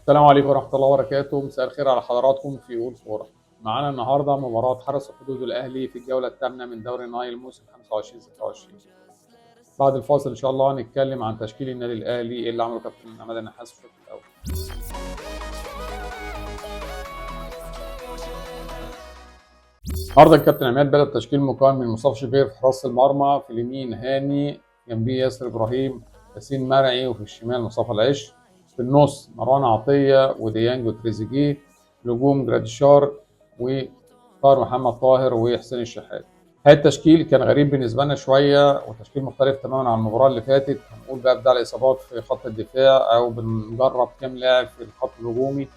السلام عليكم ورحمة الله وبركاته، مساء الخير على حضراتكم في أول فورة. معانا النهارده مباراة حرس الحدود الأهلي في الجولة الثامنة من دوري النايل موسم 25/26. بعد الفاصل إن شاء الله هنتكلم عن تشكيل النادي الأهلي، إيه اللي عمله كابتن عماد النحاس في الشوط الأول. النهارده الكابتن عماد بدأ التشكيل مكون من مصطفى شوبير في حراسة المرمى، في اليمين هاني، جنبيه ياسر إبراهيم، ياسين مرعي، وفي الشمال مصطفى العش. في النص مروان عطية وديانج وتريزيجيه. الهجوم جراديشار وطاهر محمد طاهر وحسين الشحات. هذا التشكيل كان غريب بالنسبة لنا شوية، وتشكيل مختلف تماما عن المباراة اللي فاتت. هنقول بقى بدأ الإصابات في خط الدفاع أو بنجرب كام لاعب في الخط الهجومي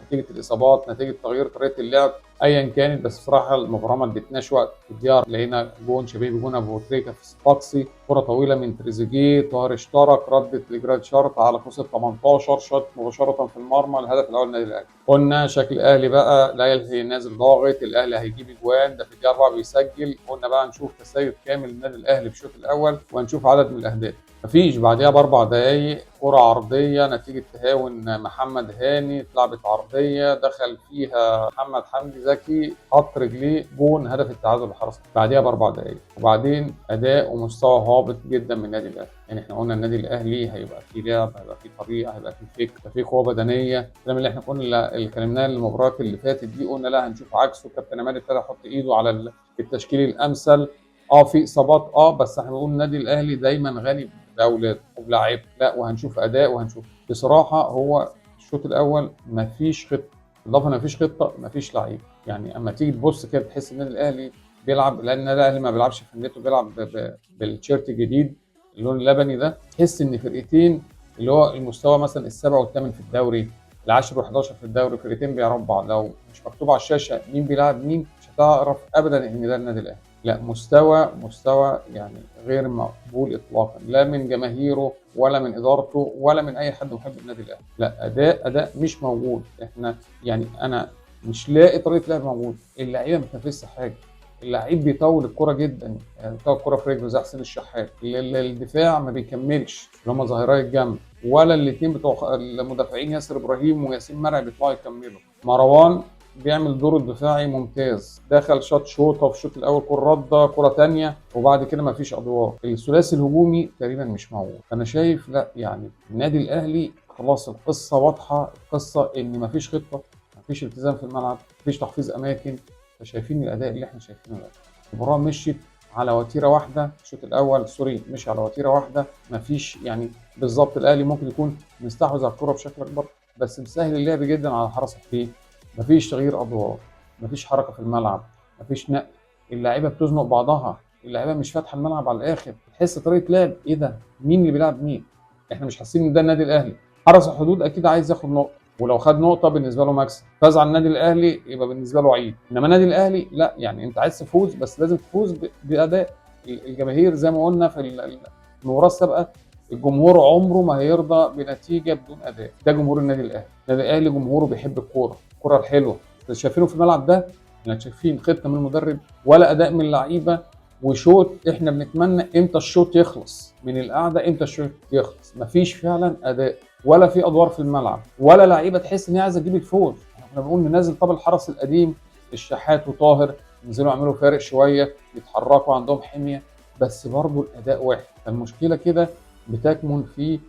نتيجة الإصابات، نتيجة تغيير طريقة اللعب، ايا كانت. بس بصراحه المباراه ما ادتناش وقت في الديار، لقينا جون شبيه بجون ابو تريكه في الصفاقسي، كره طويله من تريزيجيه، طاهر اشترك، ردت لجراديشار على قوس ال 18، شاط مباشره في المرمى، الهدف الاول للنادي الاهلي. قلنا شكل الاهلي بقى الاهلي نازل ضاغط، الاهلي هيجيب اجوان، ده في الدقيقه 4 بيسجل. قلنا بقى نشوف تسيد كامل للنادي الاهلي في الشوط الاول وهنشوف عدد من الاهداف. مفيش بعدها باربع دقايق كره عرضيه نتيجه تهاون محمد هاني، اتلعبت عرضيه دخل فيها محمد حمدي زكي، حط رجليه، جون هدف التعادل لحرس بعديها باربع دقائق. وبعدين اداء ومستوى هابط جدا من النادي الاهلي. يعني احنا قلنا النادي الاهلي هيبقى فيه لعب، هيبقى فيه طريقه، هيبقى فيه فكر، هيبقى فيه قوه بدنيه. الكلام اللي احنا كنا اللي اتكلمناه المباريات اللي فاتت دي قلنا لا هنشوف عكسه. كابتن عماد ابتدى يحط ايده على التشكيل الامثل. في اصابات، بس احنا بنقول النادي الاهلي دايما غني باولاده وبلاعيبه. لا، وهنشوف اداء وهنشوف. بصراحه هو الشوط الاول مفيش خطه، اضافه مفيش خطه مفيش لعيب. يعني اما تيجي تبص كده تحس ان النادي الاهلي بيلعب، لان النادي الاهلي ما بيلعبش في النت، بيلعب بالتيشيرت الجديد اللون اللبني ده. تحس ان فرقتين اللي هو المستوى مثلا السابع والثامن في الدوري، العاشر و11 في الدوري، فرقتين بيربع. لو مش مكتوب على الشاشه مين بيلعب مين مش هتعرف ابدا ان ده النادي الاهلي. لا، مستوى يعني غير مقبول اطلاقا، لا من جماهيره ولا من ادارته ولا من اي حد محب النادي الاهلي. لا، اداء مش موجود. احنا يعني انا مش لاقي طريقه لعب موجود، اللعيبه ما بتنفذش حاجه. اللعيب بيطول الكرة جدا، يعني بيطول الكرة في رجله زي حسين الشحات. الدفاع ما بيكملش اللي هم ظهيراي الجنب، ولا الاثنين بتوع المدافعين ياسر ابراهيم وياسين مرعي بيطلعوا يكملوا. مروان بيعمل دوره الدفاعي ممتاز، دخل شاط شوطه في الشوط الاول، كره رده، كره ثانيه، وبعد كده ما فيش ادوار. الثلاثي الهجومي تقريبا مش موجود. انا شايف لا، يعني النادي الاهلي خلاص القصه واضحه، القصه ان ما فيش خطه، ما فيش التزام في الملعب، ما فيش تحفيظ اماكن. فشايفين الاداء اللي احنا شايفينه ده. المباراه مشيت على وتيره واحده، الشوط الاول مشي على وتيره واحده، ما فيش يعني بالظبط. الاهلي ممكن يكون مستحوذ على الكره بشكل اكبر، بس مسهل اللعب جدا على الحرس الحقيقي. مفيش تغيير ادوار، مفيش حركه في الملعب، مفيش نقل. اللعيبه بتزنق بعضها، اللعيبه مش فاتحه الملعب على الاخر. تحس طريقه لعب ايه ده؟ مين اللي بيلعب مين؟ احنا مش حاسين ان ده النادي الاهلي. حرس الحدود اكيد عايز ياخد نقطه، ولو خد نقطه بالنسبه له مكسب. فاز على النادي الاهلي يبقى بالنسبه له عيد. انما النادي الاهلي لا، يعني انت عايز تفوز بس لازم تفوز باداء. الجماهير زي ما قلنا في المباراه السابقه، الجمهور عمره ما هيرضى بنتيجه بدون اداء. ده جمهور النادي الاهلي. النادي الاهلي جمهوره بيحب الكوره الحلوه. شايفينه في الملعب ده، يعني شايفين خطه من المدرب ولا اداء من اللعيبه. وشوط احنا بنتمنى امتى الشوط يخلص من القعده، امتى الشوط يخلص. مفيش فعلا اداء ولا في ادوار في الملعب ولا لعيبه تحس ان هي عايزه تجيب الفوز. احنا بنقول ننزل طب الحرس القديم الشحات وطاهر، ينزلوا يعملوا فارق شويه، يتحركوا عندهم حميه، بس برضه الاداء واحد. فالمشكله كده بتكمن في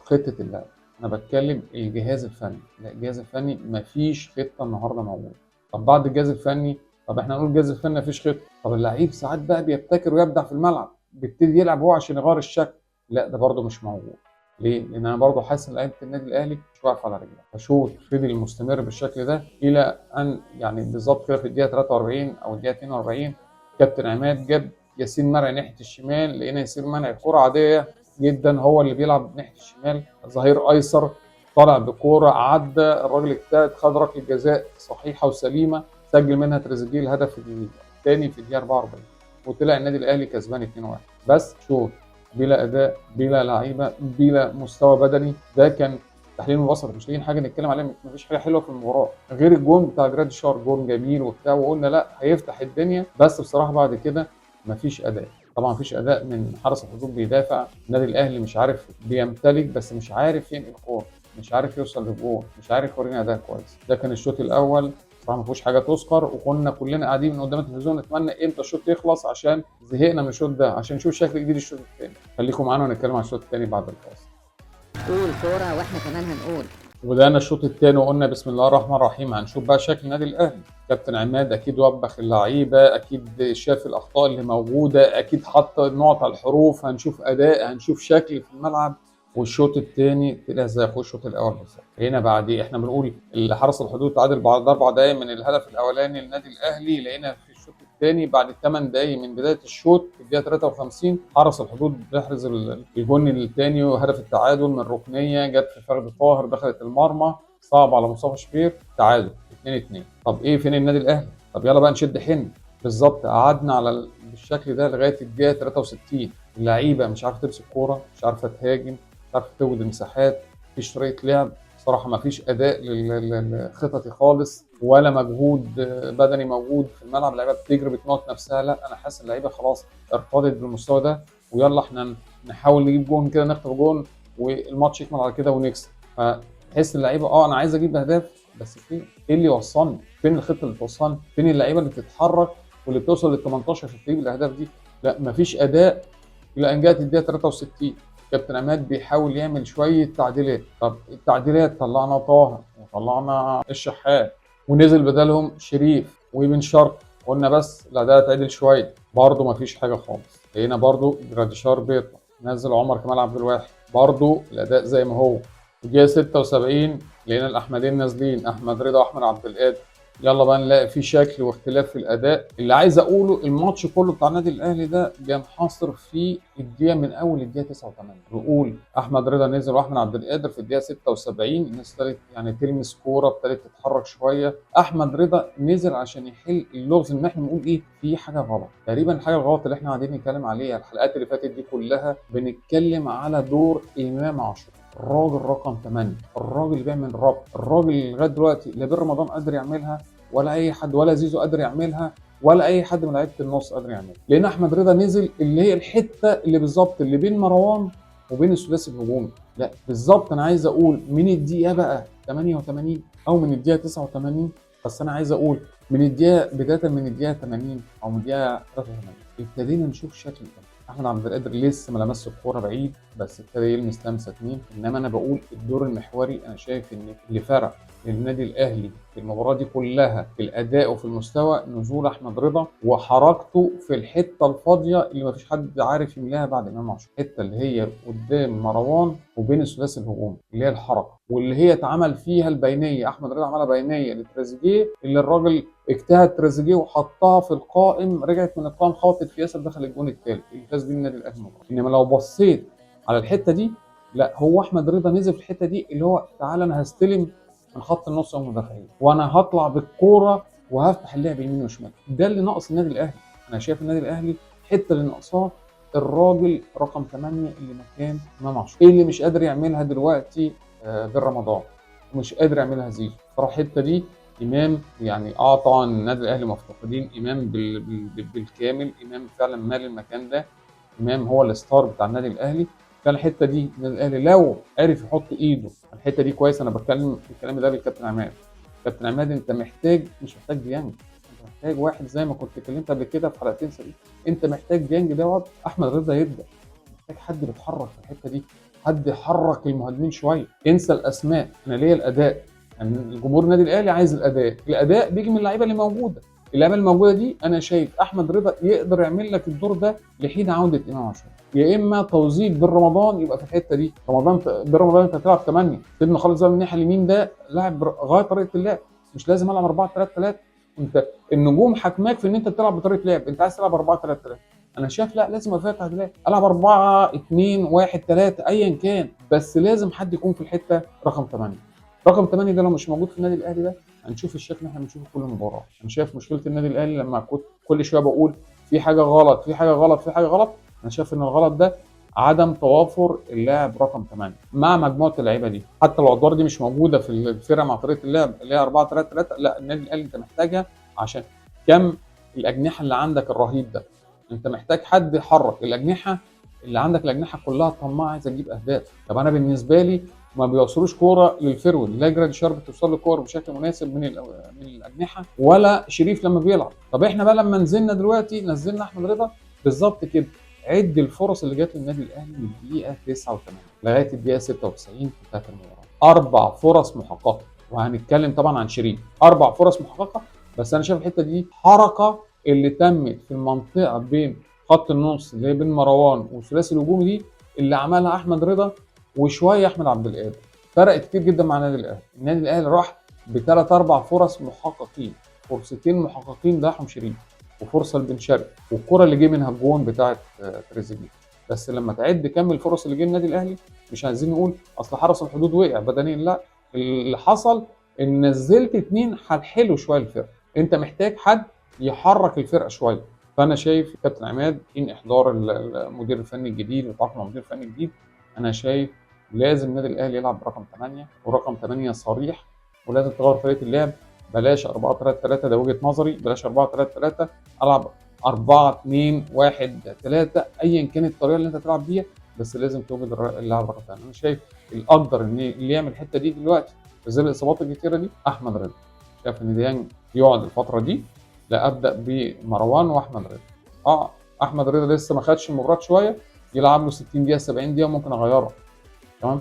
خطه اللعب. انا بتكلم الجهاز الفني، لا الجهاز الفني مفيش خطه النهارده موجوده. طب بعد الجهاز الفني، طب احنا نقول الجهاز الفني مفيش خطه، طب اللعيب ساعات بقى بيبتكر ويبدع في الملعب، بيبتدي يلعب هو عشان يغير الشكل. لا، ده برده مش موجود. ليه؟ لان انا برده حاسس ان لعيبه النادي الاهلي مش واقفه على رجلها. فشوط فضل مستمر بالشكل ده الى ان يعني بالظبط كده في الدقيقه 43 او الدقيقه 42 كابتن عماد جاب ياسين مرعي ناحيه الشمال. لقينا ياسين مرعي كره عاديه جدا، هو اللي بيلعب ناحيه الشمال، ظهير ايسر، طالع بكوره عدى الراجل الثالث، خد ركله جزاء صحيحه وسليمه، سجل منها تريزيجيه الهدف الثاني في الدقيقه 44، وطلع النادي الاهلي كسبان 2-1. بس شوط بلا اداء، بلا لعيبه، بلا مستوى بدني. ده كان تحليل مبسط، مش لاقيين حاجه نتكلم عليها. مفيش حاجه حلوه في المباراه غير الجون بتاع جراديشار، جون جميل وبتاع، وقلنا لا هيفتح الدنيا. بس بصراحه بعد كده مفيش اداء. طبعا مفيش اداء من حرس الحدود، بيدافع. النادي الاهلي مش عارف، بيمتلك بس مش عارف ينقل الكوره. مش عارف يوصل لجول، مش عارف يورينا اداء كويس. ده كان الشوط الاول صراحه ما فيهوش حاجه تذكر، وكنا كلنا قاعدين من قدام التلفزيون نتمنى امتى الشوط يخلص عشان زهقنا من الشوط ده، عشان نشوف شكل جديد الشوط الثاني. خليكم معانا ونتكلم عن الشوط الثاني بعد الفاصل. قول كورة واحنا كمان هنقول. وبدأنا الشوط الثاني وقلنا بسم الله الرحمن الرحيم هنشوف بقى شكل النادي الاهلي. كابتن عماد اكيد وبخ اللعيبه، اكيد شاف الاخطاء اللي موجوده، اكيد حط نقط على الحروف، هنشوف اداء، هنشوف شكل في الملعب. والشوط الثاني طلع زي اخو الشوط الاول بالظبط. هنا بعد احنا بنقول اللي حرس الحدود تعادل بعد 4 دقائق من الهدف الاولاني للنادي الاهلي، لقينا في الشوط الثاني بعد 8 دقائق من بدايه الشوط في الدقيقه 53 حرس الحدود بيحرز الجون الثاني وهدف التعادل من ركنيه جت في فخد طاهر دخلت المرمى، صعب على مصطفى شوبير، تعادل 2-2. طب ايه فين النادي الاهلي؟ طب يلا بقى نشد حيلنا. بالظبط قعدنا على بالشكل ده لغايه الدقيقه 63. اللعيبه مش عارفه تمسك كوره، مش عارفه تهاجم، مش عارفه توجد المساحات، مفيش طريقه لعب، صراحه مفيش اداء خططي خالص ولا مجهود بدني موجود في الملعب. اللعيبه بتجري بتموت نفسها. لا انا حاسس اللعيبه خلاص ارتضت بالمستوى ده، ويلا احنا نحاول نجيب جون كده، نخطف جون والماتش يكمل على كده ونكسب. فتحس اللعيبه انا عايز اجيب اهداف، بس فين؟ ايه اللي يوصلني؟ فين الخطه اللي توصلني؟ فين اللعيبه اللي تتحرك واللي بتوصل لل 18 عشان تجيب الاهداف دي؟ لا مفيش اداء. الى ان جت الدقيقه 63 كابتن عماد بيحاول يعمل شويه تعديلات. طب التعديلات طلعنا طاهر وطلعنا الشحات ونزل بدلهم شريف وبن شرقي، قلنا بس الاداء اتعدل شويه، برضه مفيش حاجه خالص. لقينا برضه جراديشار بيطلع، نزل عمر كمال عبد الواحد، برضه الاداء زي ما هو. الدقيقه 76 لقينا الاحمدين نازلين، احمد رضا واحمد عبد القادر. يلا بقى نلاقي في شكل واختلاف في الاداء. اللي عايز اقوله الماتش كله بتاع النادي الاهلي ده بينحصر في الدقيقه من اول الدقيقه 89. بقول احمد رضا نزل واحمد عبد القادر في الدقيقه 76، الناس ابتدت يعني تلمس كوره، ابتدت تتحرك شويه. احمد رضا نزل عشان يحل اللغز ان احنا نقول ايه في حاجه غلط. تقريبا الحاجه الغلط اللي احنا قاعدين نتكلم عليها الحلقات اللي فاتت دي كلها بنتكلم على دور امام عاشور، الراجل رقم 8، الراجل اللي بيعمل ربط، الراجل اللي لغايه دلوقتي لا بن رمضان قادر يعملها ولا اي حد، ولا زيزو قادر يعملها، ولا اي حد من لعيبه النص قادر يعملها. لان احمد رضا نزل اللي هي الحته اللي بالظبط اللي بين مروان وبين الثلاثي الهجومي. لا بالظبط انا عايز اقول من الدقيقه بقى 88 او من الدقيقه 89، بس انا عايز اقول من الدقيقه بدايه من الدقيقه 80 او من الدقيقه 83 ابتدينا نشوف شكل تاني. احمد عبد القادر لسه ما لمسش الكوره بعيد، بس ابتدى يلمس لمسه 2. انما انا بقول الدور المحوري انا شايف ان اللي فرق للنادي الاهلي في المباراه دي كلها في الاداء وفي المستوى نزول احمد رضا وحركته في الحته الفاضيه اللي ما فيش حد عارف يملاها بعد امام عاشور، الحته اللي هي قدام مروان وبين الثلاثي الهجومي اللي هي الحركه واللي هي اتعمل فيها البينيه. احمد رضا عملها بينيه لتريزيجيه اللي الراجل اجتهد تريزيجيه وحطها في القائم، رجعت من القائم خبطت في ياسر دخل الجون الثالث اللي فاز بيه النادي الاهلي. انما لو بصيت على الحته دي لا هو احمد رضا نزل في الحته دي اللي هو تعالى انا هستلم من خط النص او المدافعين وانا هطلع بالكوره وهفتح اللعب يمين وشمال. ده اللي ناقص النادي الاهلي. انا شايف النادي الاهلي الحته اللي ناقصاه الراجل رقم 8 اللي مكان امام عاشور. ايه اللي مش قادر يعملها دلوقتي بن رمضان ومش قادر يعملها زيزو. صراحه الحته دي امام يعني طبعا النادي الاهلي مفتقدين امام بالكامل. امام فعلا مال المكان ده، امام هو الستار بتاع النادي الاهلي. كان الحته دي النادي الاهلي لو عرف يحط ايده الحته دي كويس. انا بتكلم في الكلام ده بالكابتن عماد. كابتن عماد انت محتاج مش محتاج ديانج، انت محتاج واحد زي ما كنت اتكلمت قبل كده في حلقتين سابقين. انت محتاج ديانج ده يقعد، احمد رضا يبدا، محتاج حد بيتحرك في الحته دي، حد يحرك المهاجمين شويه. انسى الاسماء، انا ليا الاداء. يعني الجمهور النادي الاهلي عايز الاداء، الاداء بيجي من اللعيبه اللي موجوده. اللعيبه الموجوده دي انا شايف احمد رضا يقدر يعمل لك الدور ده لحين عوده امام عاشور، يا اما توظيف بن رمضان يبقى في الحته دي. بن رمضان انت هتلعب 8 سيبنا خالص بقى من الناحيه اليمين ده لاعب غايه طريقه اللعب، مش لازم العب 4-3-3. انت النجوم حكماك في ان انت بتلعب بطريقه لعب، انت عايز تلعب 4-3-3. انا شايف لا لازم ابقى فيها تعديلات، العب 4-2-1-3 ايا كان، بس لازم حد يكون في الحته رقم 8. رقم 8 ده لو مش موجود في النادي الاهلي ده هنشوف الشكل اللي احنا بنشوفه كل مباراه. انا شايف مشكله النادي الاهلي لما كنت كل شويه بقول في حاجه غلط في حاجه غلط في حاجه غلط، انا شايف ان الغلط ده عدم توافر اللاعب رقم 8 مع مجموعه اللعيبه دي. حتى لو الادوار دي مش موجوده في الفرقه مع طريقه اللعب اللي هي 4-3-3، لا النادي الاهلي انت محتاجها عشان كم الاجنحه اللي عندك الرهيب ده. انت محتاج حد يحرك الاجنحه اللي عندك، الاجنحه كلها طماعه عايزه تجيب اهداف. طب انا بالنسبه لي ما بيوصلوش كوره للفرود، لا جراديشار بتوصل له كور بشكل مناسب من الاجنحه، ولا شريف لما بيلعب. طب احنا بقى لما نزلنا دلوقتي نزلنا احمد رضا بالظبط كده. عد الفرص اللي جت للنادي الاهلي من الدقيقه 89 لغايه الدقيقه 96 بتاعت المباراه، 4 فرص محققه. وهنتكلم طبعا عن شريف، 4 فرص محققه. بس انا شايف الحته دي حركه اللي تمت في المنطقه بين خط النص اللي هي بين مروان والثلاثي الهجومي دي، اللي عملها احمد رضا وشويه احمد عبد القادر، فرقت كتير جدا مع النادي الاهلي. النادي الاهلي راح ب3 4 فرص محققين، فرصتين محققين ضيعهم شريف، وفرصه لبن شرقي، والكره اللي جه منها الجون بتاعه تريزيجيه. بس لما تعد كم الفرص اللي جه النادي الاهلي، مش عايزين نقول اصل حرس الحدود وقع بدنيا، لا، اللي حصل ان نزلت 2 هنحلوا شويه الفرقه. انت محتاج حد يحرك الفرقه شويه. فانا شايف كابتن عماد ان احضار المدير الفني الجديد وتعاقد مع المدير الفني الجديد، انا شايف لازم النادي الاهلي يلعب برقم 8 ورقم 8 صريح، ولازم تغير طريقه اللعب. بلاش 4-3-3، ده وجهه نظري. بلاش 4-3-3، العب 4-2-1-3، ايا كانت الطريقه اللي انت تلعب بيها، بس لازم توجد اللاعب رقم 8. انا شايف الاقدر ان اللي يعمل الحته دي دلوقتي في ظل الاصابات الكتيره دي احمد رضا. شايف ان ديانج يقعد الفتره دي، لا ابدا بمروان واحمد رضا. احمد رضا لسه ما خدش المباراه شويه، يلعب له 60 دقيقه 70 دقيقه ممكن اغيره. تمام.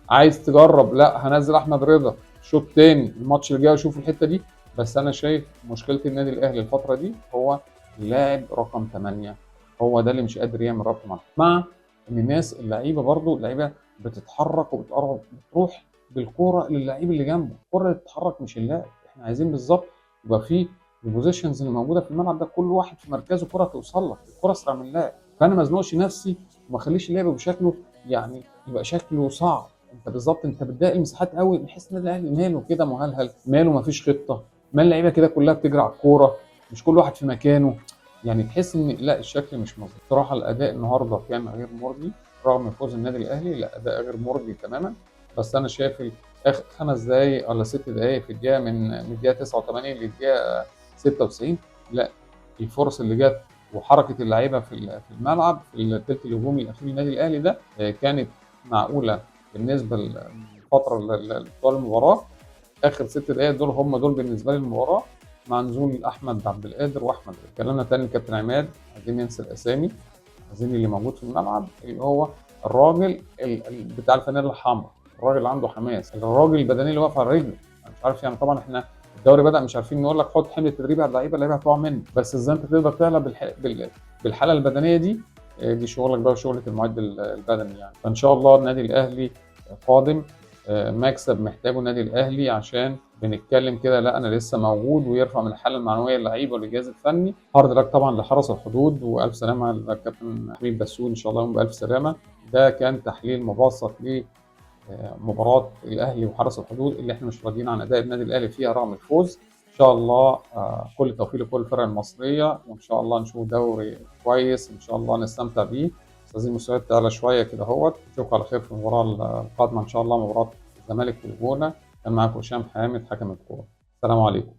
عايز تجرب، لا هنزل احمد رضا شوط تاني الماتش اللي جاي اشوف الحته دي. بس انا شايف مشكله النادي الاهلي الفتره دي هو اللاعب رقم 8، هو ده اللي مش قادر يعمل ربط مع ان الناس اللعيبه برضو اللعيبه بتتحرك وبتقرب، بتروح بالكوره للعيب اللي جنبه. الكوره اللي تتحرك مش اللاعب. احنا عايزين بالظبط يبقى في البوزيشنز اللي موجوده في الملعب ده كل واحد في مركزه كره توصل لك، الكوره اسرع من اللاعب. فانا ما ازنقش نفسي وما اخليش اللعب بشكله يعني يبقى شكله صعب. انت بالظبط انت بتضايق المساحات قوي، بحيث ان الاهلي ماله كده مهلهل، ماله ما فيش خطه، مال اللعيبه كده كلها بتجري على الكوره، مش كل واحد في مكانه. يعني تحس ان لا، الشكل مش مظبوط. بصراحه الاداء النهارده كان غير مرضي رغم فوز النادي الاهلي، لا اداء غير مرضي تماما. بس انا شايف اخر 5 دقائق ولا 6 دقائق في الدقيقه من الدقيقه 89 للدقيقه 96، لا، الفرص اللي جت وحركه اللعيبه في الملعب في الثلث الهجومي الاخير للنادي الاهلي ده كانت معقوله بالنسبه للفتره طوال المباراه. اخر 6 دقائق دول هم دول بالنسبه لي المباراه، مع نزول احمد عبد القادر واحمد. كلامنا تاني لكابتن عماد، عايزين ننسى الاسامي، عايزين اللي موجود في الملعب اللي هو الراجل بتاع الفانيلا الحمراء، الراجل اللي عنده حماس، الراجل البدني اللي واقف على رجله. انا مش عارف يعني، طبعا احنا الدوري بدا مش عارفين نقول لك حط حمل التدريبي على اللعيبه هتقع منك، بس ازاي انت تقدر تعلى بالحاله البدنيه دي؟ دي شغلك بقى وشغله المعد البدني يعني. فان شاء الله النادي الاهلي قادم مكسب محتاجه النادي الاهلي، عشان بنتكلم كده لا انا لسه موجود، ويرفع من الحاله المعنويه للعيبه والجهاز الفني. هارد لك طبعا لحرس الحدود، والف سلامه للكابتن حميد بسيوني، ان شاء الله يوم بالف سلامه. ده كان تحليل مبسط لمباراه الاهلي وحرس الحدود اللي احنا مش راضيين عن اداء النادي الاهلي فيها رغم الفوز. ان شاء الله كل التوفيق لكل الفرق المصريه، وان شاء الله نشوف دوري كويس ان شاء الله نستمتع بيه. بس عايزين المستويات تعلى شويه كده اهوت. نشوفكم على خير في المباراه القادمه ان شاء الله، مباراه الزمالك والجونه. كان معاكم هشام حامد حكم الكوره. السلام عليكم.